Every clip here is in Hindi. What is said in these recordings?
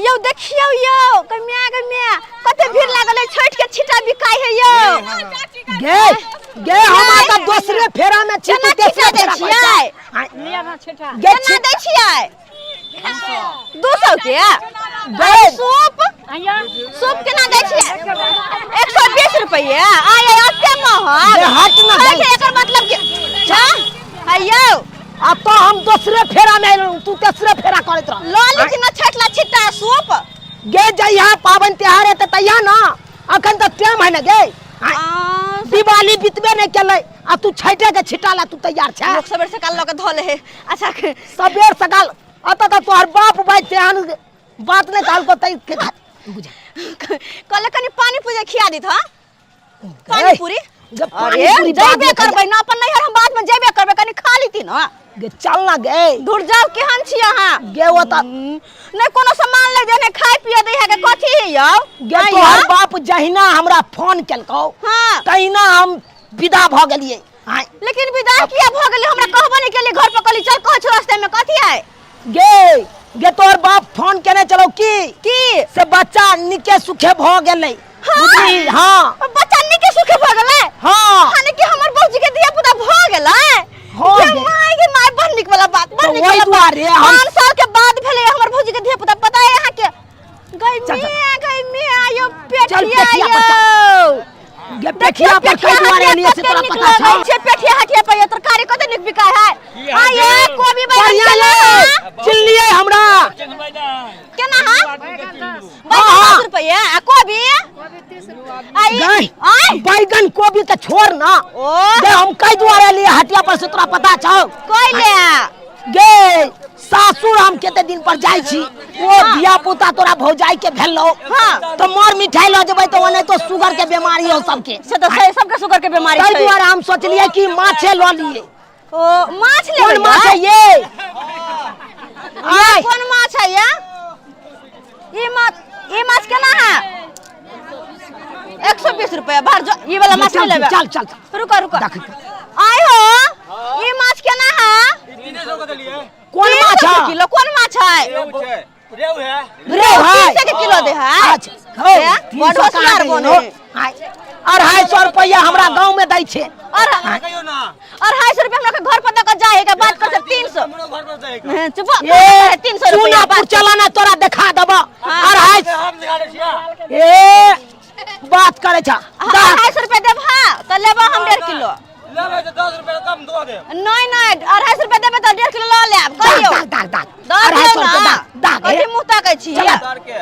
यो देखियो यो कमिया कते भीड़ लागल है छठ के छिटा बिकाय है यो गे हमरा त दूसरे फेरा में छिटा दे छियै लिया ना छिटा केना दै छियै 200 के गे सूप सूप केना दै छियै 120 रुपया आय एते महग हट ना एकर मतलब के आयो अब तो हम दूसरे फेरा में तू तीसरे फेरा करत रह लो ली ना छठला छिटा सूप गे जइहा पावन त्योहार है त तैया ना अखन त टाइम है ना गे दिवाली बितबे नहीं केलै आ तू छठे के छिटाला तू तैयार छ लोग सबेर सकाल ल के धले है अच्छा सबेर सकाल अत त तोहर बाप भाई तेहन बात नहीं कहल को तई के बुझा कल कनी पानी पूजा खिया दी था पानी पूरी पानी पूरी जेबे करबै ना अपन नैहर हम बाद में जेबे करबै कनी खा लीती ना गे चल ना गे दूर जाओ केहन छी अहाँ गे वो त नहीं कोनो सामान ले देने खाए पिए दे है के कथी है यौ गे तोहर बाप जहिना हमरा फोन केलकौ हां तहिना हम विदा भ गेलिए लेकिन विदा किया भ गेली हमरा कहबो नहीं केली घर पर कहली चल कहछ रास्ते में कथी है गे तोहर बाप फोन केने चलो की से बच्चा निके सुखे भ गेलै बुझली हां बच्चा निके सुखे भ गेलै हां हाने कि हमर बौजी के दिया पुता भ गेलै के माय बन निक वाला बात बन निक वाला बात 5 साल के बाद भेले हमर भौजी के दिया पुता पता है यहां के गई में आयो पेठिया आयो गे पेठिया पर कई दुआरे लिए से तोरा पता छ छे पेठिया हटिया पर तरकारी कते निक बिकाय है आये कोबी बढ़िया ले चिल्लिए हमरा केना हां 50 रुपया आ कोबी 30 रुपया आई बैगन कोबी त छोड़ ना गे हम कई दुआरे लिए हटिया पर से तोरा पता छ कोई ले गे सासुर हम केते दिन पर जाई छी ओ धिया पुता तोरा भौजाई के भेलो हां तो मोर मिठाई ल जेबै तो ओने तो शुगर के बीमारी हो सबके से तो सबके शुगर के बीमारी छै तै दुआरे हम सोचलिए कि माछे ल लिए ओ माछ ले कौन माछ है ये कौन माछ है ये माछ केना है 120 रुपया भर जो ये वाला माछ लेबे चल रुको आय हो ये माछ केना है 300 का लिए कौन माछ है किलो कौन माछ है रेव है 300 के किलो दे है अच्छा बड़ होशियार बने 250 रुपया हमरा गांव में दै छे और कहियो ना 250 रुपया हमरा के घर पर देके जाए के बात कर 300 घर पर जाएगा चुप 300 रुपया रुपया पर चलाना तोरा देखा देबो 250 हम दिखा दे छिया ए बात करे छ 250 रुपया देब हां त लेबो हम 1.5 किलो लेबे तो 10 रुपया कम दो दे नहीं 250 रुपया देबे त 1.5 किलो ल लेब कहियो दाग 250 दाग अभी मुंह ताकै छी 70 के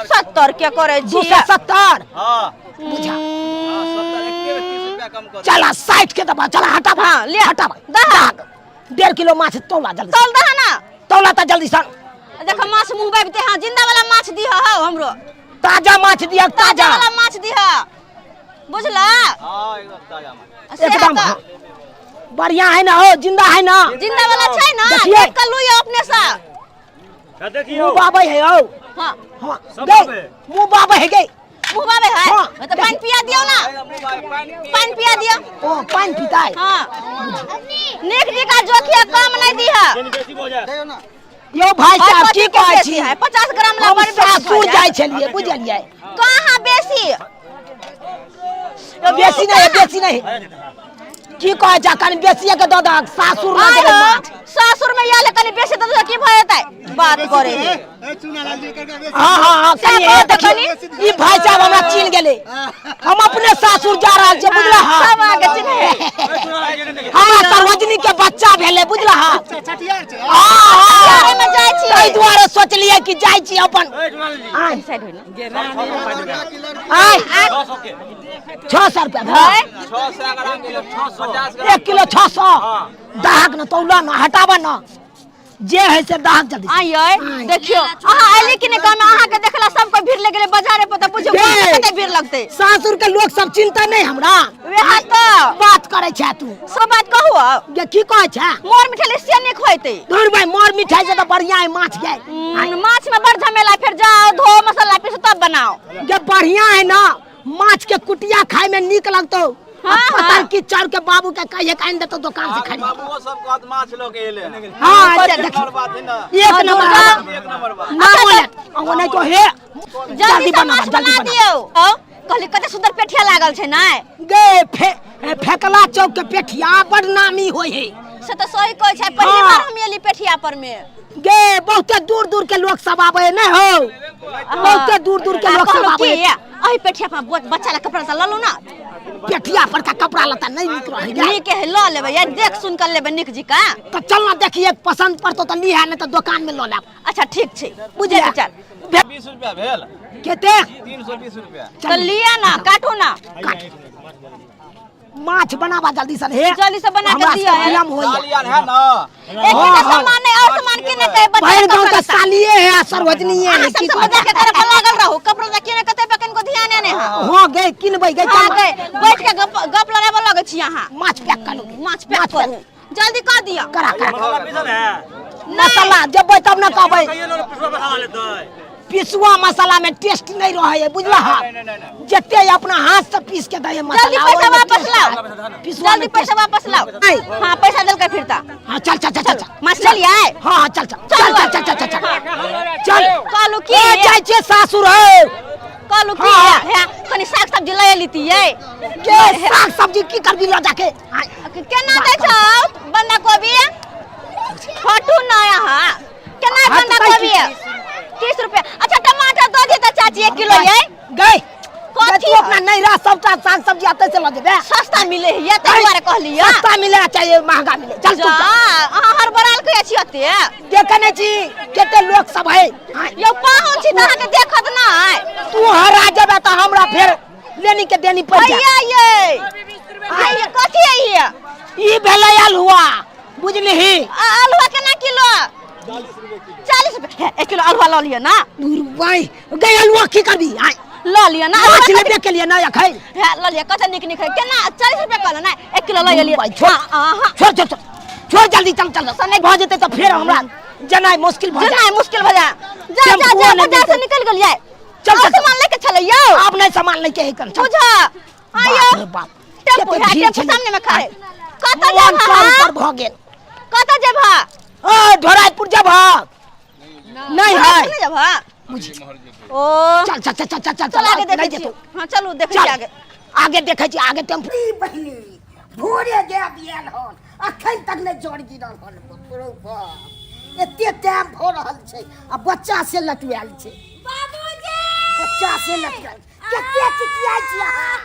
70 के करे छी 270 हां बुझा 70 एक 30 रुपया कम कर चला 60 के दबा चला हटा हां ले हटा दाग 1.5 किलो माछ तौला जल्दी तौल दह ना तौला त जल्दी सर देखो माछ मुंह बाबते हां जिंदा वाला माछ दी हो हमरो ताजा माछ दिया ताजा वाला माछ दी हो बुझला हां एकदम ताजा माछ एकदम बढ़िया है ना हो जिंदा है ना जिंदा वाला छै ना देखिए कल लुई अपने से देखियो मुंह बाबे है हो हां हां सब गई बाबे मुंह बाबे है गई मुंह बाबे है हाँ, तो पानी पिया दियो ना पानी पिया दियो ओ पानी पीता है हां नेक जी का जोखिया कम नहीं दी है बेसी हो जाए यो भाई साहब की कहै छी है 50 ग्राम ला हम बड़ी सासुर जाय छलिए बुझलिए कहां बेसी बेसी नहीं की कहै छ कनी बेसिए के द द सासुर ना देबे माछ सासुर में याले कनी बेसी द की भ जेतै बात करे हां कनी देखी ई भाई साहब हमरा चिन गेले हम अपने सासुर जा रहल छी बुझला हां सब आगे चिन्हे हमरा सर्वजनी के बच्चा भेले बुझला हां छठियार छै हां में जाय छी एई दुआरे सोचलिए कि जाय छी अपन आई साइड होई ना आई 200 के 600 रुपया भाई 600 ग्राम किलो 650 ग्राम 1 किलो 600 दाग न तौला न हटावा न जे है से दाग जल्दी आई देखियो अहाँ आइली कि नहीं काम अहाँ के देखला सब को भीड़ लगे बाजारे पर त पूछो कते भीड़ लगते सासुर के लोग सब चिंता नहीं हमरा वेहा त बात करे छ तू सब बात कहू ये की कहै छ मोर मिठाई से नहीं खोइते धुर भाई मोर मिठाई से तो बढ़िया है माछ गए माछ में बड़ झमेला फिर जाओ धो मसाला पीसो तब बनाओ ये बढ़िया है ना माछ के कुटिया खाए में निक लगतो पता की चढ़ के बाबू के कहिए काइन दे तो दुकान से खरीद बाबू वो सब कहत माछ लोग एले हां नंबर बात है ना एक नंबर एक नंबर बात ना बोले वो नहीं तो हे जल्दी से माछ बना दियो कहली कते सुंदर पेठिया लागल छै ना गे फेकला चौक के पेठिया बड़ नामी होय है से तो सही कहै छै पहली बार हम एली पेठिया पर में गे बहुते दूर दूर के लोग सब आवे न हो बहुते दूर दूर के लोग सब आवे अही पेठिया पर बच्चा ला कपड़ा त ललो ना पेठिया पर का कपड़ा लता नहीं निक रहे नीक है ल लेबे या देख सुन कर लेबे निक जी का तो चल ना देखिए पसंद पड़तो तो ली है न तो दुकान में ल लेब अच्छा ठीक छै बुझे के चल 20 रुपया भेल केते 320 रुपया तो लिया ना काटो ना माछ बनावा जल्दी से हे जल्दी से बना के दिया है नियम होय सालियान है ना एक के सामान नहीं और सामान के न कहे भैर गांव बच्चा का सालिए है सर्वजनीय है सब समझ के करे लागल रहो कपड़ा रखिए न कते पे को ध्यान ने हां गए किनबै गए हां गए बैठ के गप लड़ाबे लगे छी यहां माछ पैक कर लो माछ पैक करू जल्दी कर दिया करा मसाला पीसल है मसाला जब तब न कहबै कहियो लोग पिसवा मसाला लेतै पिसुआ मसाला में टेस्ट नहीं रहे है बुझला नहीं जते अपना हाथ से पीस के दे जल्दी मसाला पैसा वापस लाओ जल्दी पैसा वापस लाओ हां पैसा देल के फिरता हां चल चल चल चल माछ चलिए हां चल चल चल चल चल चल चल कालू की जाय छे सासुर है कालू की है कनी साग सब्जी ले लेती है के साग सब्जी की करबी ल जाके केना दे छौ बंदा कोबी छोटू ना यहां केना बंदा कोबी 30 रुपया अच्छा टमाटर दो दे त चाची 1 किलो ये गए कथी तू अपना नहीं रहा सबटा साग सब्जी आते से ल देबे सस्ता मिले है त बारे कहलिया सस्ता मिले चाहिए महंगा मिले चल तू हां हर बराल के छी अते देखने छी केते लोग सब है यो पाहुन छी तहा के देखत ना है तू हरा जेबे त हमरा फिर लेनी के देनी पड़ जाए भैया ये कथी है ये ई भेलै अलुआ बुझलिही अलुआ केना किलो 40 रुपया 1 किलो अलुआ ल लियो ना भाई गए अलुआ की करबी ल लियो ना माछ लेबे के लिए ना खै है ल लियो कते निक निक है केना 40 रुपया कहलो ना 1 किलो ल लियो छोड़ छोड़ छोड़ जल्दी चल चल सने भ जेते त फिर हमरा जनाई मुश्किल भ जाए मुश्किल भ जाए जा जा जा बाजार से निकल गेलिए चल सामान लेके चले यो आप नहीं सामान लेके ही कर बुझा आयो बाप टेम्पो है टेम्पो सामने में खड़े कत जेबा पर भ गेल कत जेबा ओ ढोराईपुर जेबा नहीं है नहीं जेबा ओ चल चल चल चल चल आगे देखै हां चलू देखै आगे आगे देखै छी आगे टेम्पो बहिनी भोरे गे बियाल हन अखन तक नहीं जोड़ गिरल हन बरोबर एते टाइम भ रहल छै आ बच्चा से लटुआल छै बाबूजी बच्चा से लटुआल केते चिकियाई छी अहाँ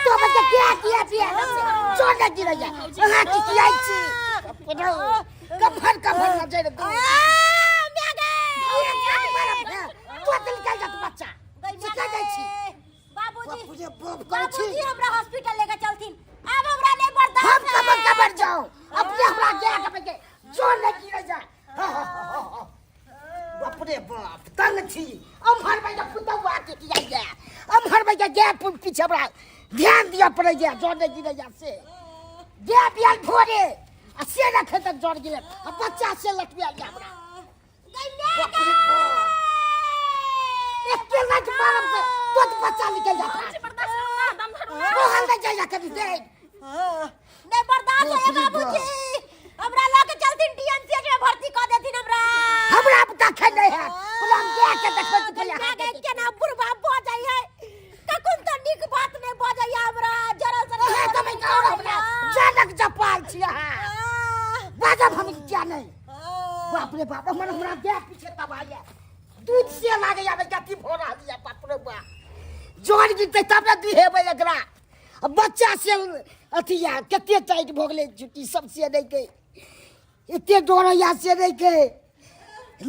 तो बच्चा क्या किया पिया जोड़ नहीं गिरल अहाँ चिकियाई छी कफन कफन नजर दे बाबूजी हमरा हॉस्पिटल लेके चलथिन अब हमरा नहीं बर्दाश्त हम कबर जाओ अपने हमरा गया के जो नहीं गिर जा बाप रे बाप तंग छी हम हर भाई पुतवा के किया गया हम हर भाई गया पीछे हमरा ध्यान दिया पड़े गया जो नहीं गिर जा से गया बियाल भोरे आ से रखे तक जोड़ गिरे आ बच्चा से लटबिया गया हमरा बाप रे बाप एक के लट मारब से तो बच्चा निकल जाता मोहन दे जाया कभी दे नहीं बर्दाश्त है बाबूजी हमरा लेके चलथिन डीएमसीएच में भर्ती कर देथिन हमरा पता खे नहीं है हम क्या के देखै छी पहले आगे केना बुढ़बा भ जाय है ककुन त निक बात नहीं बजै हमरा जरा सा है तो मैं कहू हमरा जनक जपाल छी हां बाजब हम क्या नहीं बाप रे बाप हमरा गया पीछे तबाया दूध से लागे आबे गति भो रहल है बाप रे बाप जोड़ गिरते तब न दिहेबै एकरा बच्चा से अथिया केते टाइट भ गेलै छुट्टी सब से नहीं के एते डोरैया से नहीं के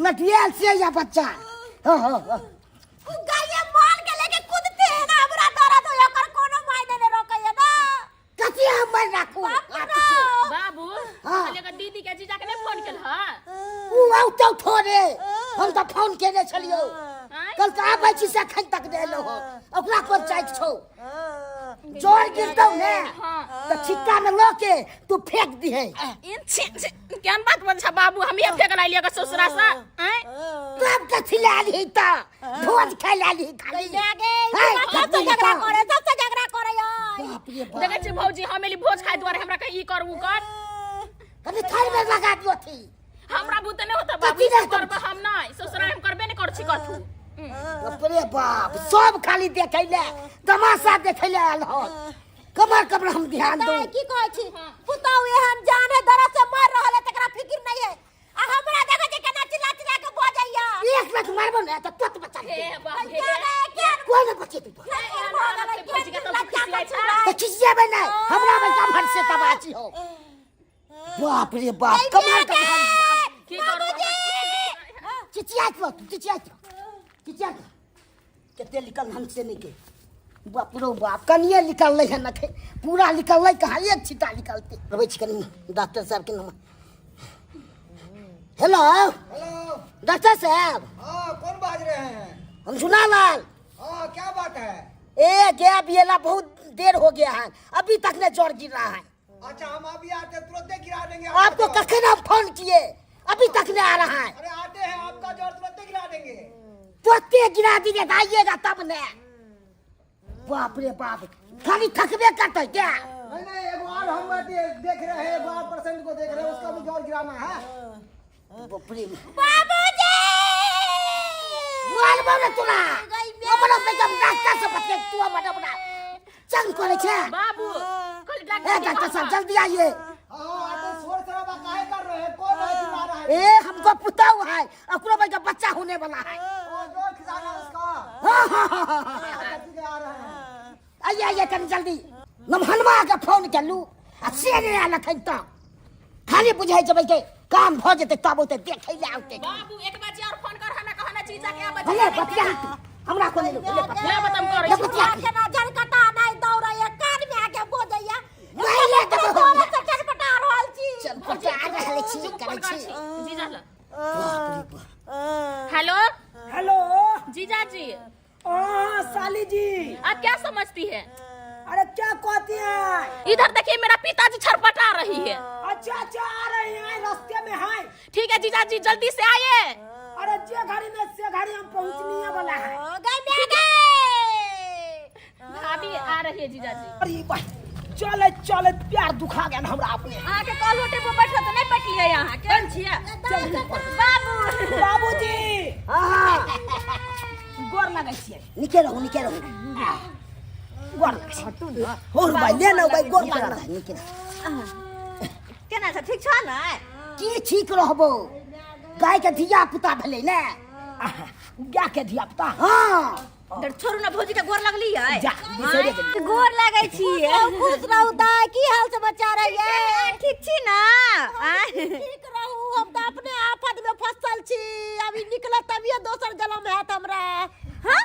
लठिया से या बच्चा गाये मार के लेके कूदते है ना हमरा दर्द होय ओकर कोनो मायने नहीं रोकै है ना कथि हम मर राखू बाबू हाँ। लेकर दीदी के जीजा के नहीं फोन केल ह ऊ आउ तो थोड़े हम तो फोन केने छलियो कल का आबै छी से खन तक देलो हो ओकरा कोन चाइक छौ जोर गिरतौ ने तो छिक्का में लोके तू फेंक दिहे इन केन बात बोल छ बाबू हम ये फेक लाइलिया के ससुरा सा हैं तब कथि लाली त भोज खाइ लाली खाली सबसे झगड़ा करे बाप रे बाप। देखै छी भौजी हमेली भोज खाइ दुआरे हमरा कहि ई कर उ कर कभी थाल में लगा दियो थी। हमरा बुते नै होता तो बाबू की ई करबै? करब हम नै ससुराल हम करबे नै कर छी कथु बाप रे बाप सब खाली देखै ले तमाशा देखै ले आल हो। कमर हम ध्यान दो। की कहै छी पुताऊ एहन जाने दरा से मर रहल है तकरा फिक्र नहीं है आ हमरा देखै छी केना चिल्ला चिल्ला के बजैया एक लाख मारबो ना तो तत बचा हे दे। बाप हे कोई ना बचे तू। भौजी के सब खिसियाइ छै तो किसिया बे ना हमरा में का भर से तबाची हो। बाप रे बाप कमर हम की करब चिचिया चिचिया केते निकल हमसे नहीं के। बाप रो बाप कनिए निकल है न पूरा निकल कहाँ एक छिटा निकलते रबै छी कनी डॉक्टर साहब के नाम। Hello hello. डॉक्टर साहब हाँ कौन बाज रहे हैं? हम सुना लाल। हाँ क्या बात है? ए गया बियला बहुत देर हो गया है अभी तक ने जोर गिर रहा है। अच्छा हम अभी आते तुरंत गिरा देंगे आपको जोर। कखे ना फोन किए अभी तक नहीं आ रहा है। अरे आते हैं आपका जोर तुरंत गिरा देंगे। तुरंत गिरा दीजिए आइएगा तब ने। बाप रे बाप खाली थकबे करते क्या? नहीं एक बार हम देख रहे हैं एक बार पेशेंट को देख रहे हैं उसका भी जोर गिराना है। बाप रे बाबूजी मोबाइल में तोरा अपना बेगम डॉक्टर से बच्चे तू बड़ा चंग करे छे। बाबू कल ए डॉक्टर साहब जल्दी आइए। हाँ आते शोर शराबा काहे कर रहे हैं? कौन है चिल्ला रहा है? ए हमको पुता हुआ है अपना बेटा बच्चा होने वाला है। वो जोर खिलाना उसका। हाँ। ठीक है आ रहे हैं। आइए आइए कम जल्दी नमहनवा के फोन कर लू आ से नहीं आना खन तो खाली बुझाई जब के काम भ जते तब ओते देखै ले आउते। बाबू एक बाजी और फोन कर हना कहना चीजा के आ भले बतिया हमरा को ले लो ले बतिया। ले बताम करे ले बतिया केना जनकटा नहीं दौड़ै है कान में आके बजैया नहीं ले देखो तोरा से चटपटा रहल छी चल पटा रहल छी करे छी। जीजा ला बाप रे बाप। हेलो हेलो जीजा जी साली जी आप क्या समझती है? अरे क्या कहती हैं? इधर देखिए मेरा पिताजी छटपटा रही है। अच्छा आ रही हैं रास्ते में हैं। ठीक है जीजा जी जल्दी से आइए। अरे जे घड़ी में से घड़ी हम पहुंचने वाला है। गई में गई भाभी आ रही है जीजा जी। अरे भाई चले प्यार दुखा गया ना हमरा अपने। आके कॉलोटे पे बैठो तो नहीं बैठिए यहाँ केहन छिए बाबू बाबूजी हां गोर लगै छियै। निके रहू गोर लगै छियै। और भाई ले ना भाई गोर लगा निके केना छ ठीक छ न? की ठीक रहबो गाय के धिया पुता भेलै ने। गाय के धिया पुता हां डर छोड़ू ना भौजी के गोर लगली है। जा बिसरे गेली। गोर लागै छी। खुश रहू दाई की हाल समाचार है ये ठीक छी ना? ठीक रहू हम तो अपने आफत में फसल छी अभी निकला तभी दोसर जन्म है हमरा। हां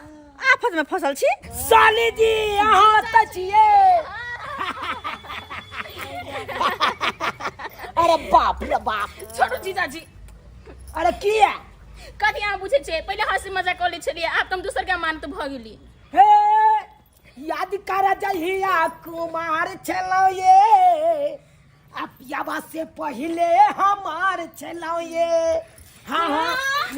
आफत में फसल छी। साली जी यहाँ त छियै। अरे बाप रे बाप छोड़ो जीजा जी अरे किया कथी अहाँ बुझे छे पहले हंसी मजाक कर ले छलिए आब तुम दूसर के मानत भ गेली। हे याद कर जहिया कुमार छलो ये अपियावा से पहले हमार छलो ये। हाँ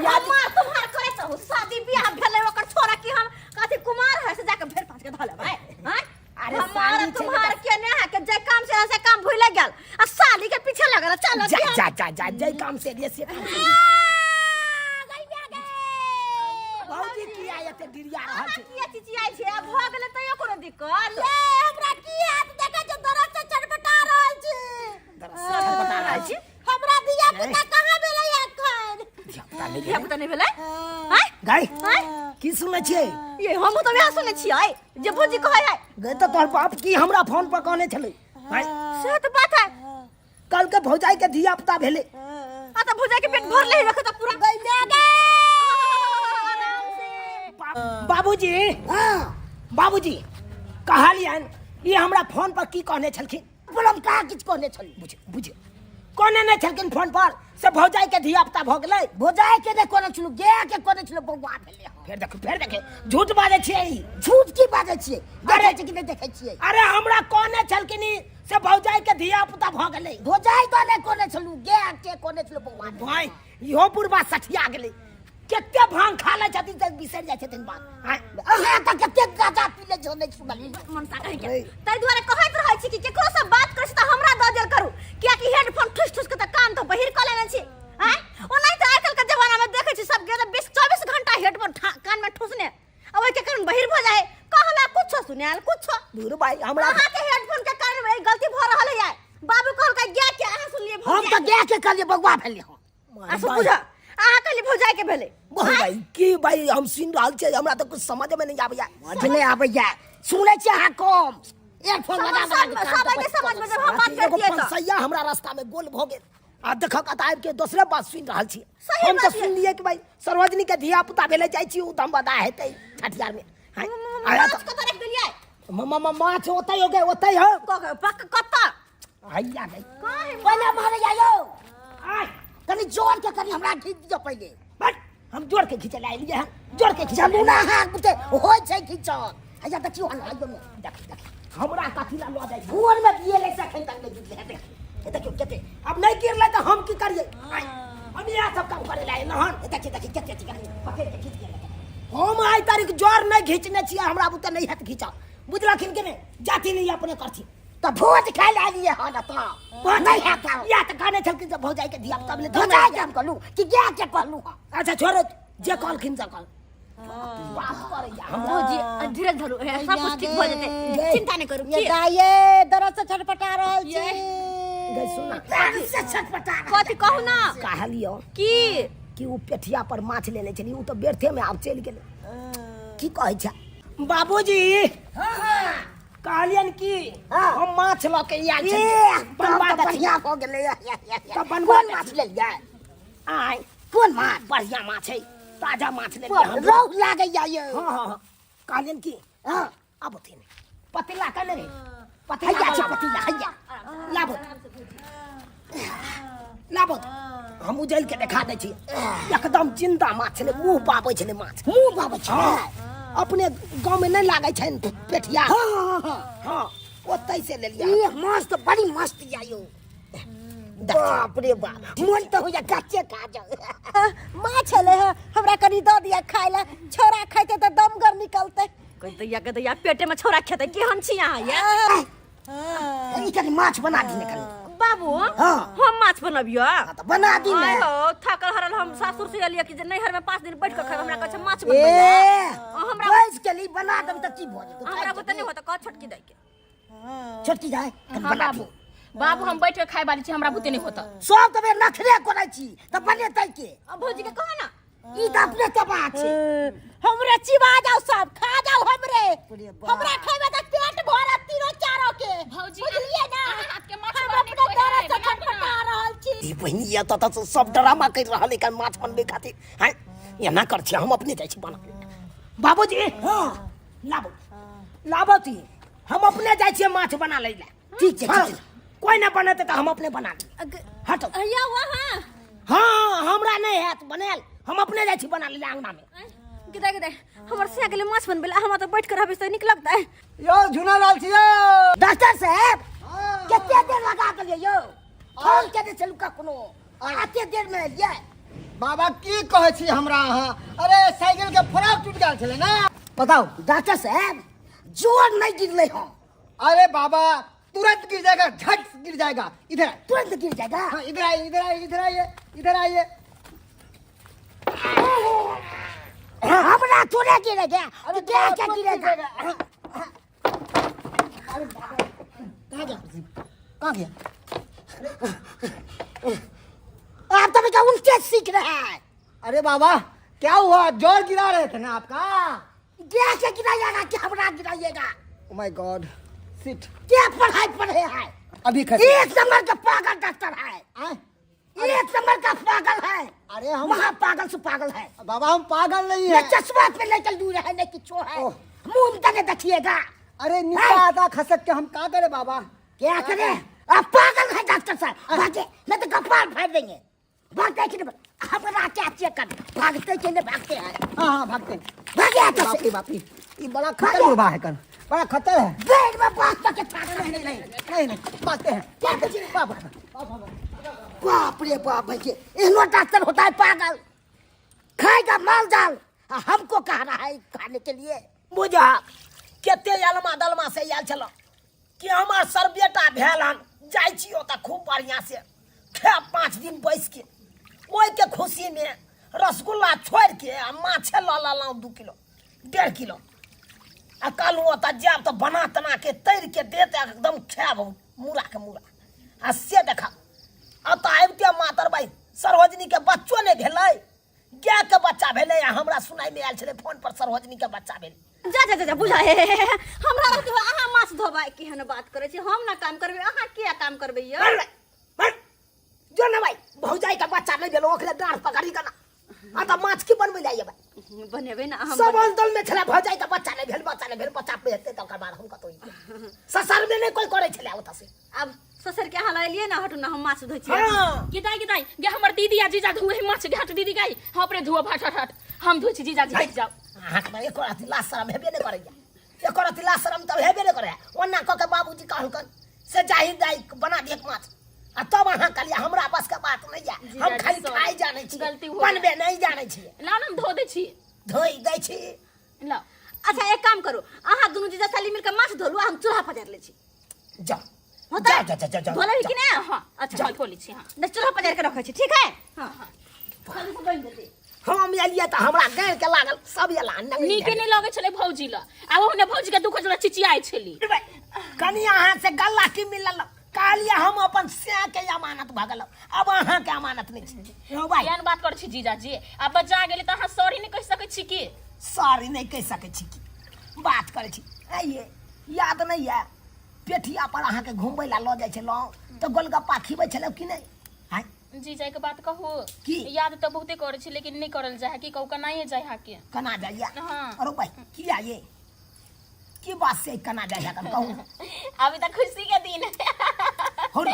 याद तुम्हार करे तो शादी बियाह भेले ओकर छोरा की हम कथी कुमार है से जाके भेड़ पाँच के धले भाई। हां अरे हमार साली तुम्हार के ने है के जे काम से काम भूल गेल आ साली के पीछे लगल चल जा जय काम से ये से भौजी किया एते डिरिया रहल छै। किया चिचियाई छै अब भ गेले तयो कोनो दिक्कत ले हमरा की हाथ देखा जो दरद से चटपटा रहल छी। बता रहल छी हमरा दिया पुता कहां भेलै एखन धिया पुता नहीं भेले। हां गाय की सुनै छियै? ये हम तो वहां सुने छियै जे भौजी कहै है। गए तो तोहर बाप की हमरा फोन पर कहने छलै भाई से तो बात है। कल के भौजाई के धिया पुता भेले। आ तो भौजाई के पेट भर ले रखे तो पूरा गई में गई बाबूजी हां बाबूजी कहलियन ये हमरा फोन पर की कहने छलखिन? प्रॉब्लम का किछ कहने छल बुझे कहने नहीं छलखिन फोन पर से भौजाई के धिया पुता भ गेलै। भोजाई के ने कोने छलु गे के कोने छलु बौआ भेले। फेर देखे झूठ बाजै छियै। झूठ की बाजै छियै देखे छी कि नहीं देखे छियै? अरे हमरा कहने छलखिन से भौजाई के धिया पुता भ गेलै। भोजाई कोने छलु गे के कोने छलु बौआ। भाई इहो बुढ़बा सठिया गेलै केते भांग खा ले छथिन तक बिसर जाय छथिन बात अहाँ त कते गाजा पी ले छोड़े सुनली मनसा कहि के तै दुआरे कहैत रहै छी कि केकरो से बात करै छी त हमरा द देल करू किया कि हेडफोन ठुस ठुस के त कान तो बहिर क लेने छी हैं ओनाइ त आइकाल के जमाना में देखे छी सब के 20-24 घंटा हेडफोन कान में ठुसने अब के कारण बहिर भ जाए कहला कुछ सुनाल कुछ दूर भाई हमरा अहाँ के हेडफोन के कारण में गलती भ रहल है बाबू कहल के गे के अहाँ सुनलिए हम त गे के कहलिए बगवा भेले हो असु बुझ अहाँ कहली भौजाई के भेले भाई की भाई हम सुन रहल छै हमरा त कुछ समझ में नहीं आबैया मजले आबैया सुनै छी अहाँ कम एयरफोन लगा सब के समझ में जब हम बात करतिए त सैया हमरा रास्ता में गोल भ गेल आ देखक त आबि के दूसरे बात सुन रहल छी सही हम बात त सुन लिए कि भाई सर्वजनी के धिया पुता भेले जाइ छी उ दम बदा हेतै छठियार में आया माछ कत रख देलिए मम्मा माछ ओतै हो गए ओतै हो पक कत्ता आइया गई काहे पहले मारे जायो आय तनी जोर के कनी हमरा खींच दियो पहले बट हम जोड़ के खींचे लाए लिए जोड़ के खींचा चलू ना हाथ बुते होय छै खींच आया देखियो हन आइयो में देख हमरा काथिला ल जाय भुवन में दिए ले सखन तक ले गिरले हेते ए देखियो केते अब नहीं गिरले त हम की करिए हम यह सब काम करे लाए नहन देखिए देखिए केते करी पकड़ के खींच के हम आई तारीख जोर नहीं खींचने छिए हमरा बुते नहीं हाथ खींचा बुझलखिन के नहीं जाति नहीं अपने करथि त भोज खाइ ला लिए हन त नहीं हाथ या त गाने छलकिन से भौजाई के धिया पुता भेले तो जाय के हम कहलू कि गे के कहलू अच्छा छोड़ो जे कहलखिन से कहल बात करे या हम भौजी धीरज धरू सब कुछ ठीक भ जेते चिंता नहीं करू ये गाये दरद से छटपटा रहल छी गई सुना से छटपटा कथि कहू ना कहलियो की कि उ पेठिया पर माछ लेने छली उ तो बेरथे में आब चल गेले की कहै छै बाबूजी कहलियन की हम माछ ल के आयल छी बनवा दे बढ़िया हो गेले तब बनवा कोन माछ ले जाय आय कोन माछ बढ़िया माछ है ताजा माछ ले लिया हम रोह लागे या हां कहलियन की हां अब थे पतीला कने रे हैया छै पतीला हैया लाबो लाबो हम उजल के देखा दे छी एकदम जिंदा माछ छले मुंह पाबै छले माछ मुंह बाबा छै अपने गांव में नहीं लागे छै पेठिया हां हां ओतै से ले लिया ये माछ तो बड़ी मस्त जायो बाप रे बाप मन तो हो जा कच्चे खा जाओ माछ ले हमरा कनी द दिया खाय ला छोरा खाइते त दमगर निकलते कहि दैया पेटे में छोरा खेते केहन छी अहाँ ये ई कनी माछ बना दी निकल बाबू हाँ। हम माछ बनबियो तो बना दी आय ना हो थकल हरल हम सासुर से एलिया कि जे नैहर में 5 दिन बैठ के खाब हमरा कह माछ ए बनबै हमरा बैठ के ली बना दम त की भ जेतो हमरा बुते नहीं होता कह छोटकी दाई के छोटकी जाय हाँ बाबू बाबू हम बैठ के खाए वाली छी हमरा बुते नहीं होता सब तबे नखरे कोरै छी त बने तै के अब भौजी के कह ना ई त अपने त बात छै हमरे चिबा जाओ सब खा जाओ हमरे हमरा खाइबे त पेट भरत तीनो चारो के भौजी बुझलिए ना हाथ के माछ हम बनने अपने कोई डर है से ना खटपटा रहल छी ई बहिनी या त सब ड्रामा कर रहल है माछ बनबे खातिर हैं ये ना कर छी हम अपने जाय छी बना बाबूजी हां लाबो लाबो ती हम अपने जाय छी माछ बना ले ले ठीक छै ठीक छै कोई ना बनते त हम अपने बना ली हटो या वहां हां हमरा नहीं है बनाल हम अपने जाय छी बना ले अंगना में किदा हमर से के लिए माछ बनबेला हम त बैठ कर रहबे त निक लगता है यो झुना लाल छी यो डॉक्टर साहब कितने देर लगा के लिए यो फोन के दे चलू का कोनो आते देर में ये बाबा की कहै छी हमरा अहाँ अरे साइकिल के फ्रेम टूट गेल छले ना बताओ डॉक्टर साहब जोर नहीं गिरले हो अरे बाबा तुरंत गिर जाएगा झट गिर जाएगा इधर तुरंत गिर जाएगा हाँ इधर आइए इधर आइए इधर आइए इधर आइए हमरा थोड़े गिरेगा अरे क्या क्या गिरेगा अरे बाबा कहाँ गया कहाँ गया आप तो क्या उल्टे सीख रहे हैं अरे बाबा क्या हुआ जोर गिरा रहे थे ना आपका क्या क्या गिराइएगा क्या हमरा गिराइएगा ओह माय गॉड सिट क्या पढ़ाई पढ़े हैं अभी एक नंबर का पागल डॉक्टर है एक नंबर का पागल है अरे हम वहाँ पागल से पागल है बाबा हम पागल नहीं ये है चश्मा पे लेकर दूर है नहीं किचो है मुंह तने देखिएगा अरे नीचा आधा खसक के हम क्या करे बाबा क्या करे आप पागल है डॉक्टर साहब भागे नहीं तो कपाल फाड़ देंगे भागते कि हमरा क्या चेक कर भागते के लिए भागते हैं हाँ हाँ भागते हैं। भागे आता बाप से रे बाप रे ये बड़ा खतर हुआ है कल बड़ा खतर है बेड में बात करके फाड़ नहीं नहीं नहीं नहीं नहीं भागते हैं क्या कुछ बाबा बाप रे बाप भाई इनो डॉक्टर होता है पागल खाएगा माल जाल हमको कह रहा है खाने के लिए। बुझा केते अलमा दलमा से आयल छलो कि हमार सर बेटा भेल हन जाइ छियो त खूब बढ़िया से खे 5 दिन बैस के ओइ के खुशी में रसगुल्ला छोड़ के आ माछे ल लाऊ 2 किलो 1.5 किलो आ कालू ओता जाब त बना तना के तैर के देते एकदम खाब मुरा के मुरा आ से देखा अत आबिते मातर भाई सरोजनी के बच्चो ने भेलै गाय के बच्चा भेलै आ हमरा सुनाई में आयल छले फोन पर सरोजनी के बच्चा भेलै। जा बुझा हे हमरा रहते हो अहाँ माछ धोबाय केहन बात करे छी हम ना काम करबे अहाँ किया काम करबे यो जो ना भाई भौजाई का बच्चा नहीं भेलो ओकरे डांट पकड़ी के ना आ त माछ की बनबै जाइए भाई बनेबे ना हम सब अंदर में छले भौजाई का बच्चा नहीं भेल बच्चा पे हेते त बार हम कतो ससर में नहीं कोई करे छले ओता से अब ससुर के हाल लिए ना हटू ना हम माछ धोइ छी। हां किताई गे हमर दीदी आ जीजा धुए माछ घाट दीदी गाई हम अपने धुआ फट हम धुइ छी जीजा जी जाओ हाथ में एको राती लाश शरम हेबे नहीं करे एको राती लाश शरम तब हेबे नहीं करे ओना क के बाबूजी कहलकन से जाहि दाई बना दे माछ आ तब अहाँ कहलिए हमरा बस के बात नहीं है हम खाली खाई जाने छी बनबे नहीं जाने छी ला हम धो दे छी धोई दै छी ला। अच्छा एक काम करो अहाँ दोनों जीजा साली मिलकर माछ धोलू हम चूल्हा पजार ले छी जा होता है जा धोला कि नहीं हां अच्छा धो ली छी हां न चूल्हा पजार के रखे छी ठीक है हां खाली से बन देते हम एलिए त हमरा गाय के लागल सब एला नीके नहीं लगे छले भौजी ला आ ओने भौजी के दुख जरा चिचियाई छली कनी अहाँ से गल्ला की मिलल कालिया हम अपन से के अमानत भगल अब अहाँ के अमानत नहीं छी हो भाई केहन बात कर छी जीजा जी अब बचा गेली त अहाँ सॉरी नहीं कह सकै छी की सॉरी नहीं कह सकै छी की बात करे छी आइए याद नहीं है पेठिया पर अहाँ के घुमबै ला ल जाय छै ल त गोलगप्पा खिबै छले कि नहीं हां जीजा के बात कहू की? याद तो बहुते करे छी लेकिन नहीं करल जाय कि कहू कनाए जाय हा के कना जाइया हाँ। अरे भाई की आइए की बात से कना जाइया कन कहू अभी तक खुशी के दिन हो रे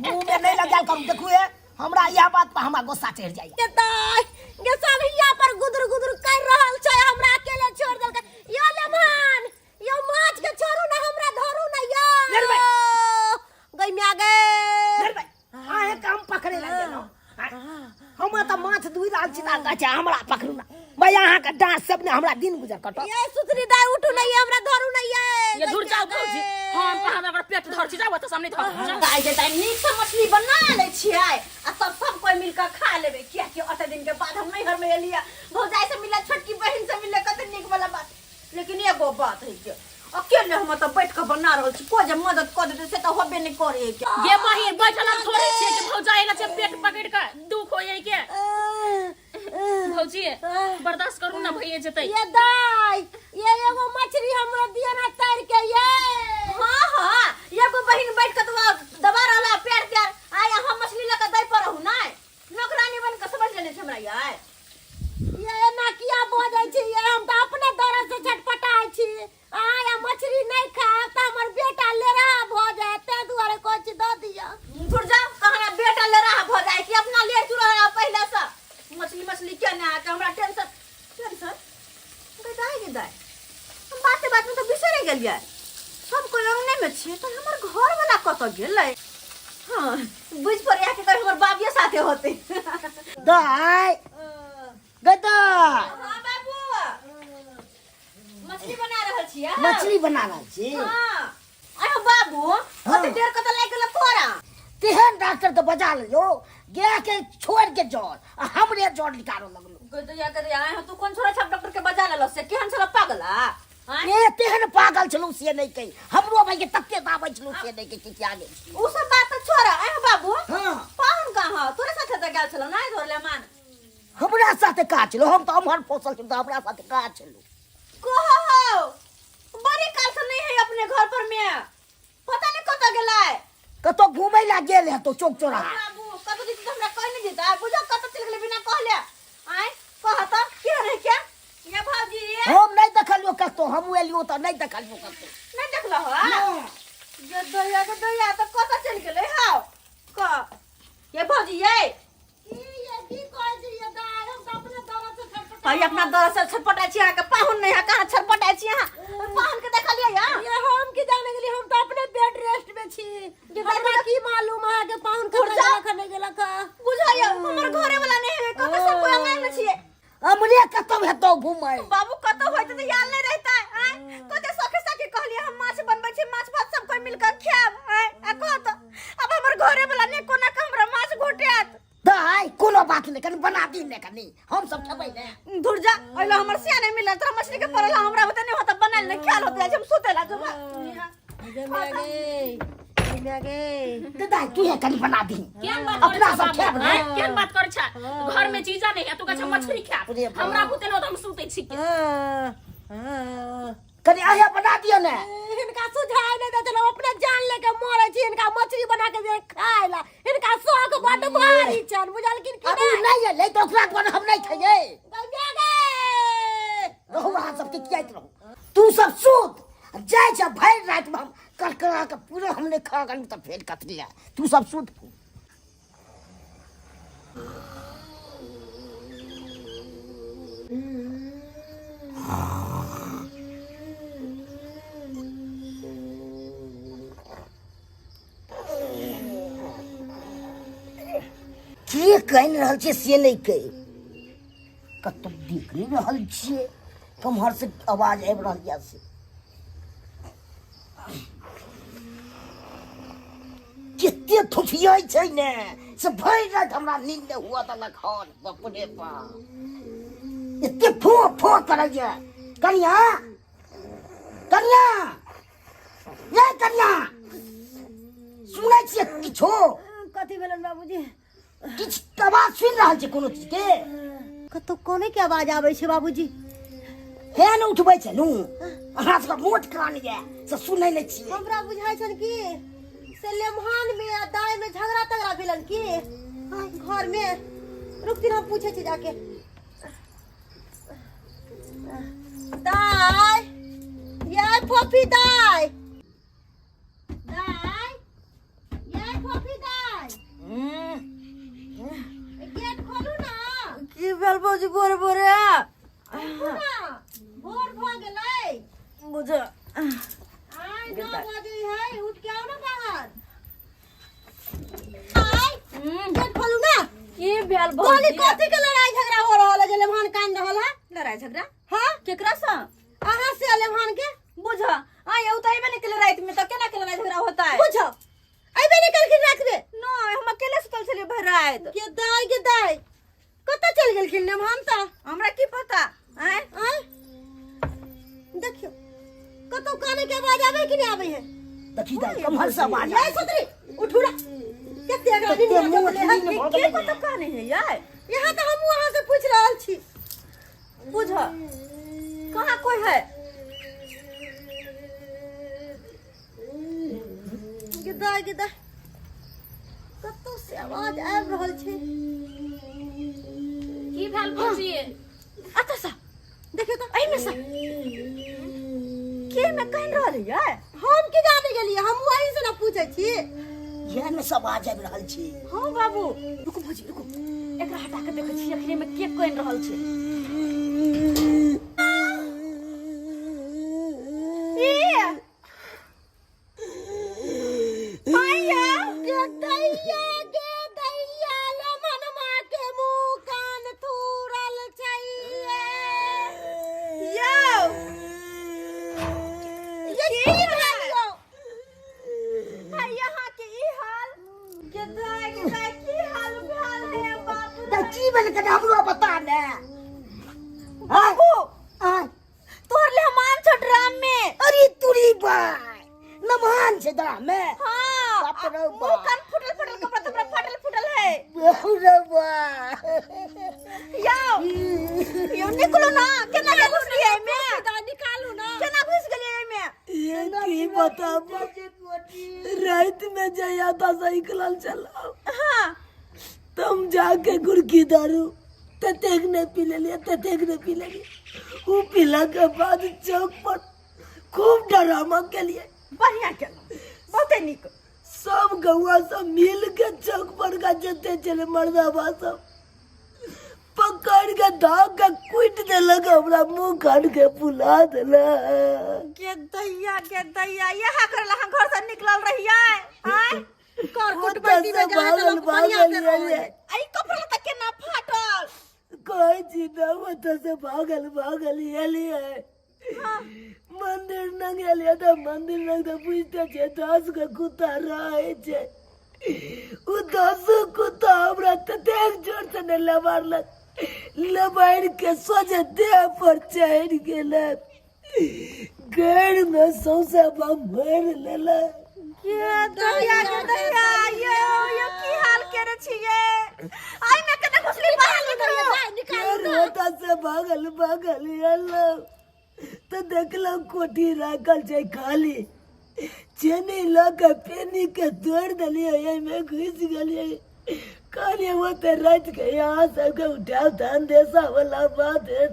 मुंह में नहीं लगाल करू देखू ए हमरा यह बात पर हमरा गुस्सा चढ़ जाइया के दाई के सब हिया पर गुदर गुदर कर रहल छै हमरा अकेले छोड़ देलकै यो लेमन यो माछ के छोड़ू ना हमरा धरू ना यो निर्भय। गई में आ गए निर्भय आहे काम पकड़े लगे न हम त माछ दुई लाल चिता गचा हमरा पकड़ू ना भाई अहाँ के डांस सब ने हमरा दिन गुजर कटो ये सुतरी दाई उठू नहीं हमरा धरू नहीं ये दूर जाओ भौजी हम कहां अगर पेट धर छी जाओ त सामने धर गाय जे ताई नीक से मछली बना ले छियै आ सब कोई मिलकर खा लेबे किया कि अते दिन के बाद हम नहीं घर में एलिया भौजाई से मिला छोटकी बहन से मिले कते नीक वाला बात लेकिन एगो बात है के अकेले हम त बैठ के बना रहल छी कोई जे मदद कर देते से त होबे नहीं करे के गे बहिन बैठल हम थोड़े छी कि भौजाई ना से पेट पकड़ के दुख होई के भौजी बर्दाश्त करू ना भइए जतै ये दाई ये एगो मछली हमरा दिया ना तार के ये हां एगो बहन बैठ के दबा रहला पैर के आय हम मछली लेके दई पर रहू ना नौकरानी बन के समझ लेने हमरा ये ना किया बोझै छी ये हम त अपने दर्द से छटपटाई छी आया मछली नहीं खाए त हमर बेटा ले रहा भ जाए ते दुआरे कुछ द दिया छुट जा कहना बेटा ले रहा भ जाए कि अपना ले चुरा पहले से मछली के ना के हमरा टेंशन बताई के दाई हम बात में तो बिसरे गेलिए सब कोई अंगने में छी तो हमर घर वाला कत गेलै हां बुझ पर आके कहीं हमर बाबिये साथे होते दाई गदा हां बाबू मछली बना रहल छी मछली बना रहल छी हां अरे बाबू ओते देर कत लाग गेल तोरा तेहन डॉक्टर तो बजा लियो गया के छोड़ के जोड़ हमरे जोड़ निकालो लगलो गदया कर आए तू कौन छोरा छप डॉक्टर के बजा लेलो से केहन छोरा पागला ए तेहन पागल छलू से नहीं कही हमरो भाई के तत्ते दाबै छलू से नहीं के कि आगे उ सब बात तो छोरा ए बाबू हां पाहुन कहां तोरे साथे त गेल छलो नहीं धरले मान हमरा साथे का छलो हम तो हमर फसल छ तो हमरा साथे का छलो कहो बड़ी काल से नहीं है अपने घर पर में पता नहीं कत गेलै कतो घूमै ला गेल है तो चौक चौरा बाबू कत दी हमरा कह नहीं देता बुझो कत चल गेलै बिना कहले आय कहत के रे क्या ये भाजी हम नहीं देखलियो कतो हम एलियो तो नहीं देखलियो कतो नहीं देखलो हो ये दया तो कत चल गेलै हां क ये भाजी ये की कहै छी ये दाई हम त अपने दर्द से छटपटाई भाई अपना दर से छटपटाई छी के पाहुन नहीं है कहां छटपटाई छी पाहुन के देख लिया या ये हम की जाने के लिए हम तो अपने बेड रेस्ट में छी जे हमरा की मालूम है के पाहुन उठ जा। खाने गेला का बुझाइयो हमर घरे वाला नहीं है कत सब कोई अंगना में छी रे कतौ हेतौ घुमै बाबू कतो होइत त याद नहीं रहता है कते सखे सखे कहलिए हम माछ बनबै छी माछ भात सब कोई मिलकर खाएब आ कहत अब हमर घरे वाला ने कोना के हमरा माछ घोटेत दाई कोनो बात नहीं कनी बना दी ने कनी हम सब खेबै ने दूर जा ओइला हमर सिया नहीं मिलत तोरा मछली के परला हमरा बता नहीं होता बनाल नहीं ख्याल होता हम सुतेला जब ते दाई तू है कनी बना दी केन बात अपना सब खेब ने केन बात कर छ घर में चीजा नहीं है तू कछ मछली खा हमरा बुते न हम सुतै छी कनी आया बना दियो ने इनका सुझाव नहीं देते लोग अपने जान लेके मरे छी इनका मछली बना के दे खाएला इनका शौक बड़ भारी छन बुझल कि अब नहीं है ले तो ओकरा पर हम नहीं खाइए गंगा रहो वहां सब के कियात रहो तू सब सूत जाय छ भर रात में हम करकरा के पूरा हमने खा गन त फेर कतलिया तू सब सूत के कह रहल छे से नहीं कह कतौ देख नहीं रहल छे कमहर से आवाज आबि रहल या से कितने थुफियाई छै ने से भर रात हमरा नींद हुआ त लखन बपने पा इतने फो फो करे जे कनिया कनिया ये कनिया सुनै छियै किछो कथी भेलन बाबूजी किछ आवाज सुन रहल छै कोनो चीज के कतो कोने के आवाज आबै छै बाबूजी हे न उठबै छै नु अहाँ सब मोट कान ये से सुनै नै छी हमरा बुझाइ छन कि से लेमहान में आ दाई में झगड़ा तगड़ा भेलन की घर में रुकती हम पूछे छी जाके दाई ये फोफी दाई दाई ये फोफी दाई गेट खोलू ना की भेल बाबूजी बोर बोरे भोर भ गेलै बुझ आइ 9 बजे है उठ के आओ ना बाहर आइ गेट खोलू ना की भेल बोली बाबूजी कथी के लड़ाई झगड़ा हो रहल है जे लेमहान कान रहल है लड़ाई झगड़ा हां केकरा से अहाँ से लेमहान के बुझ आ ये उताइबे निकले रात में तो केना के लड़ाई झगड़ा होता है बुझो अइबे निकल के रात में नो हम अकेले सुतल छलिए भर रात के दाई कत चल गेल कि लेमहान ता हमरा की पता हैं आइ देखियो कतो काने के आवाज आवे कि नहीं आवे है देखी दाई कमहर से आवाज ये सतरी उठू ना केते अगला दिन कते मुंह चले चुनी में है भऽ के गेलै पता कहां है यार यहाँ तो हम वहां से पूछ रहल छी बुझ कहां कोई है गिदा कतो से आवाज आबि रहल छै की भेल भौजी अतः सा देखियो तो एहि में सा के में कह रहल है यार हम की जाने गेलिए हम वही से ना पूछे छी ये में सब आवाज आबि रहल छी हां बाबू रुको भौजी रुको एकरा हटा के देखै छी अखरे में के कह रहल छै दैया लमनमा के मुंह कान थूरल छै यो ये की भेल यो हाय यहां के ई हाल के की हाल भेल है बाबू त की भेल कने हमरो बता ने बाबू आ तोहर ले मान छ ड्राम में अरे तुरी बाय नमान छै दरा में हां बाप रे बाप। मुंह कान फुटल कपड़ा तो फुटल है रे बा यो निकलो ना केना के घुस गई में निकालू ना केना घुस गई में ये की बताब रात में जया था साइकिल चलाओ हां तुम जाके गुड़की दारू ततेक ने पी ले लिया वो पीला के बाद चौक पर खूब ड्रामा के लिए बढ़िया केलो बहुते निक सब गौआ सब मिल के चौक पर का जते चले मर्दाबा सब पकड़ के धाक के कुट देलक हमरा मुंह काट के फुला देलक के दैया यहा करला हम घर से निकलल रहिए हां कर कुटबैती में जाए तो लोग बढ़िया से रहे आई कपड़ा तक के ना फाटल कोई जीना मत से भागल एली है मंदिर न गेलिए तो मंदिर न तो पूछते छे 10 के कुत्ता रहे छे उ 10 कुत्ता हमरा त देख जोर से न लबाड़ के सोझे देह पर चढ़ गेले गड़ में सौसे मर लेले दहिया यो की हाल करे छिए आई में कने घुसली बाहर निकलो रोता से भागल एलो तो देखलो कोठी राखल छै खाली चेनी लगा पेनी के तोड़ दलिए ये में घुस गेलिए कहलिए वो ते रात के यहाँ सबके उठाव धान देसा वाला बात है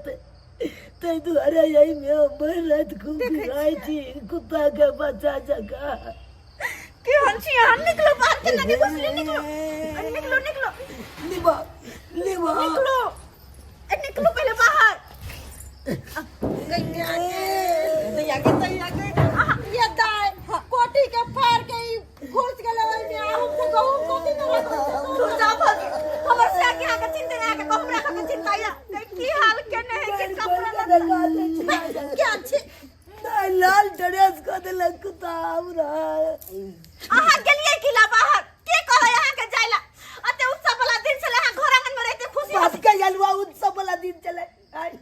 ते दुआरे यही में मर रात घूम रही थी कुत्ता के बच्चा जगह की हंसी हम निकलो बाहर के लगे घुसली निकलो लिबा निकलो पहले बाहर ये दाई कोटी के फाड़ के घुस गेले ओइ में हम तो गहूं कोटी न तू जा भाग हमर से आके आके चिंता ना के हमरा के चिंता या की हाल केने है के कपड़ा क्या छी लाल ड्रेस को दिलक कुत्ता हमरा आहा गेलिए किला बाहर के कहो यहां के जाइला अते उत्सव वाला दिन चले हां घर आंगन में रहते खुशी बस के यलवा उत्सव वाला दिन चले आई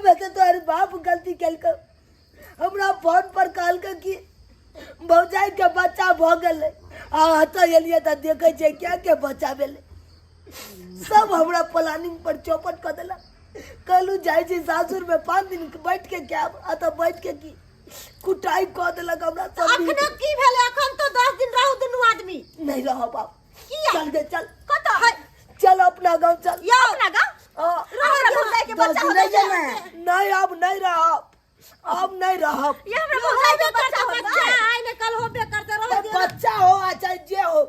बता तोर बाप गलती केलक हमरा फोन पर कहल कि भौजाई के बच्चा भ गेल आ तो एलिए त देखे छै क्या के बच्चा भेले सब हमरा प्लानिंग पर चौपट क देला कहलू जाय छी सासुर में 5 दिन बैठ के क्या आ तो बैठ के की कुटाई क देलक हमरा सब अखनो की भेले अखन तो 10 दिन रहू दुनू आदमी नहीं रह बाप किया चल दे चल कत चल अपना गांव चल या अपना गांव हमरा भौजाई के बच्चा हो जाए नहीं अब नहीं रहब ये हमरा भौजाई के बच्चा हो बच्चा जाए आइ ने कल होबे करते रह दे बच्चा हो चाहे जे हो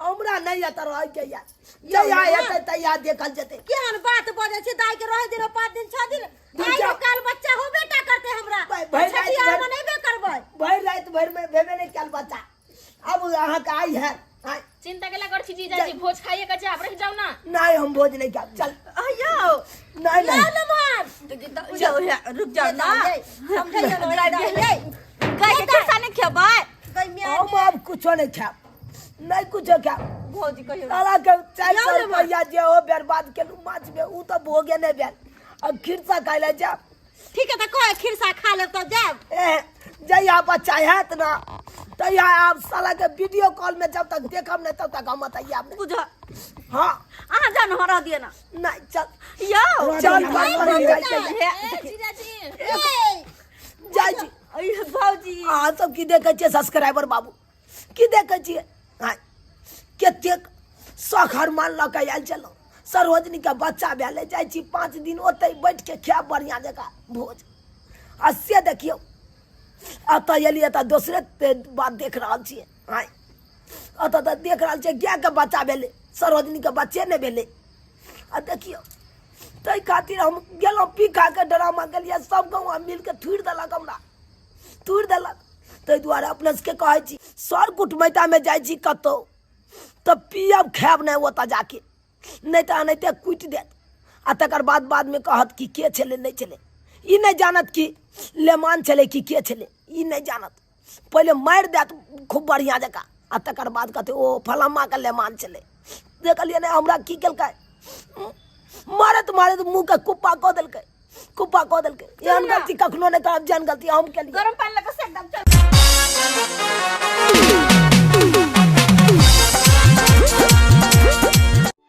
हमरा नहीं आता रह के यार जया आते तैयार देखल जते केहन बात बजे छै दाई के रह दिन 5 दिन 6 दिन दाई कल बच्चा होबे टा करते हमरा छठिया मनेबे करबै भर रात भर में भेबे नहीं कल बच्चा अब अहाँ का आई है चिंता केला कर छी जीजाजी भोज खाइए का जा रह जाओ ना नहीं हम भोज नहीं खाब चल आयो नहीं जाओ रुक जाओ ना समझैया रे गाय के खिस्सा नहीं खेबै हम अब कुछो नहीं खाब नहीं कुछो खाब भौजी कहियो साला के 400 रुपया जे हो बर्बाद केलू माछ में उ तो भोगे नहीं भेल अब खिरसा खाइ ले जा ठीक है त कोई खिरसा खा ले तो जाब जया बच्चा है ना तैया आप साला के वीडियो कॉल में जब तक देखब नहीं तब तक हम तैयार नहीं बुझा हाँ आहा जान हरा दिए ना नहीं चल यो चल जीजाजी जाय जी अरे भौजी अहाँ सब की देखे छियै सब्सक्राइबर बाबू की देखे छियै कतेक शौख हरमान लऽ के आयल चलो सरोजनी के बच्चा भेले जाइ छी 5 दिन ओतै बैठ के खायब बढ़िया जगह भोज आ से देखियो अतः एलिए तऽ दोसरे बात देख रहल छियै अतः तऽ देख रहल छियै गाय के बच्चा भेले सरोजनी के बच्चे नहीं भेले आ देखियो ताहि खातिर हम गेलहुँ पी खा के ड्रामा गेलिए सब गाँव मिल के थूड़ देलक हमरा थूड़ देलक ताहि दुआरे अपने सबके कहै छी सर कुटमैता में जाइ छी कतौ तो पियब खायब नहीं ओतऽ जाके नहीं तो एनाहिते कुटि देत आ तकर बाद में कहत कि के छलै नहीं छलै ई नहीं जानत कि लेमान छलै कि के छलै ई नहीं जानत पहले मारि देत खूब बढ़िया जकाँ आ तकर बाद कहते ओ फलामा के लेमान छलै देखलिए नहीं हमरा की केलकै मारत मुँह के कुप्पा कऽ देलकै एहन गलती कखनो नहीं करब जेहन गलती हम केलिए गरम पानी लगा से एकदम चल